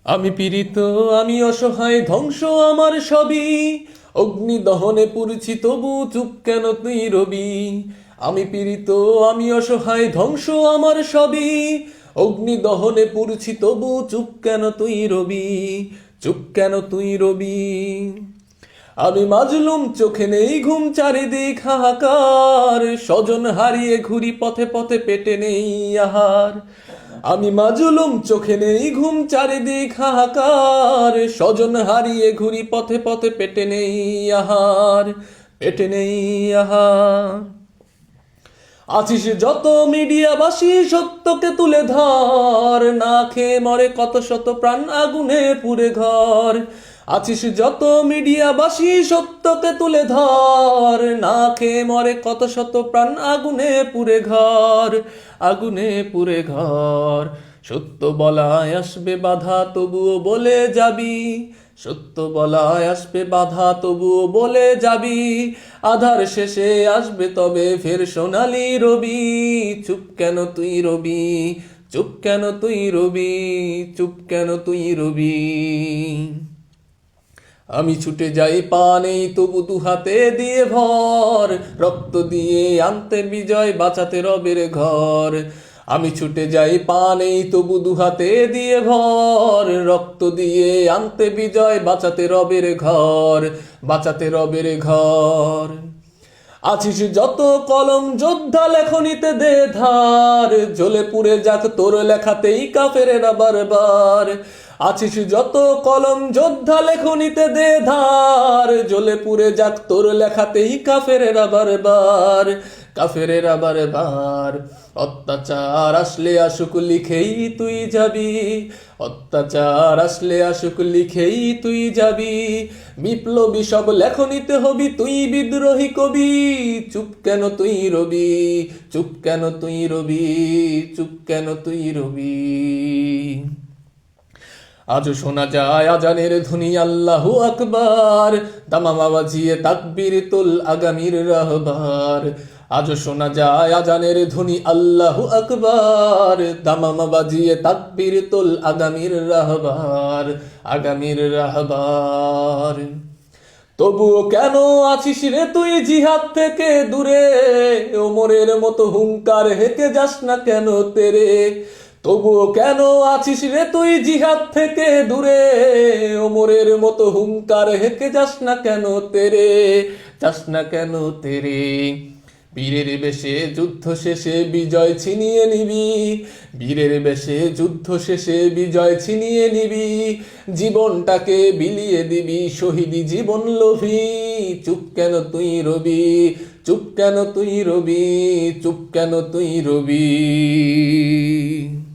আমি পীড়িত, আমি অসহায়, ধ্বংস আমার সবই। অগ্নি দহনে পুড়ছি, তবু চুপ কেন তুই রবি? আমি পীড়িত, আমি অসহায়, ধ্বংস আমার সবই। অগ্নি দহনে পুড়ছি, তবু চুপ কেন তুই রবি? চুপ কেন তুই রবি? আমি মাজলুম, চোখে নেই ঘুম, চারিদিক হাহাকার। স্বজন হারিয়ে ঘুরি পথে পথে, পেটে নেই আহার। আমি মাজলুম, চোখে নেই ঘুম, চারিদিক হাহাকার। স্বজন হারিয়ে ঘুরি পথে পথে, পেটে নেই আহার, পেটে নেই আহার। আছিস যত মিডিয়াবাসী, সত্যকে তুলে ধর। না খেয়ে মরে কত শত প্রাণ, আগুনে পুড়ে ঘর। আছিস যত মিডিয়াবাসী, সত্যকে তুলে ধর। না খেয়ে মরে কত শত প্রাণ, আগুনে পুড়ে ঘর, আগুনে পুড়ে ঘর। সত্য বলায় আসবে বাধা, তবুও বলে যাবি। সত্য বলায় আসবে বাধা, তবুও বলে যাবি। আধার শেষে আসবে তবে ফের সোনালি রবি। চুপ কেন তুই রবি? চুপ কেন তুই রবি? চুপ কেন তুই রবি? আমি ছুটে যাই, পা নেই তবু দু হাতে দিয়ে ভর। রক্ত দিয়ে আনতে বিজয়, বাঁচাতে রবের ঘর। আমি ছুটে যাই, পা নেই তবু দু হাতে দিয়ে ভর। রক্ত দিয়ে আনতে বিজয়, বাঁচাতে রবের ঘর, বাঁচাতে রবের ঘর। আছিস যত কলম, যোদ্ধা লেখনিতে দে ধার। জ্বলে পুড়ে যাক তোর লেখাতেই, কাফেরেরা বারবার। আছিস যত কলম, যোদ্ধা লেখনিতে দে ধার। জ্বলে পুড়ে যাক তোর লেখাতেই, কাফেরেরা বারবার, কাফেরেরা বারবার। অত্যাচার আসলে আসুক, লিখেই তুই যাবি। অত্যাচার আসলে আসুক, লিখেই তুই যাবি। বিপ্লবী সব লেখনিতে হবি, তুই বিদ্রোহী কবি। চুপ কেন তুই রবি? চুপ কেন তুই রবি? চুপ কেন তুই রবি? আজও শোনা যায় আজানের ধ্বনি, আল্লাহু আকবার। দামামা বাজিয়ে তাকবীর তুল, আগামীর রাহবার। আজও শোনা যায় আজানের ধ্বনি, আল্লাহু আকবার। দামামা বাজিয়ে তাকবীর তুল, আগামীর রাহবার, আগামীর রাহবার। তবুও কেন আছিস রে তুই জিহাদ থেকে দূরে? ওমরের মতো হুঙ্কার হেঁকে যাস না কেন তেরে? তবুও কেন আছিস রে তুই জিহাদ থেকে দূরে? ওমরের মতো হুঙ্কার হেঁকে যাস না কেন তেরে? যাস না কেন তেরে? বীরের বেশে যুদ্ধ শেষে বিজয় ছিনিয়ে নিবি। বীরের বেশে যুদ্ধ শেষে বিজয় ছিনিয়ে নিবি। জীবনটাকে বিলিয়ে দিবি, শহীদি জীবন লোভী। চুপ কেন তুই রবি? চুপ কেন তুই রবি? চুপ কেন তুই রবি?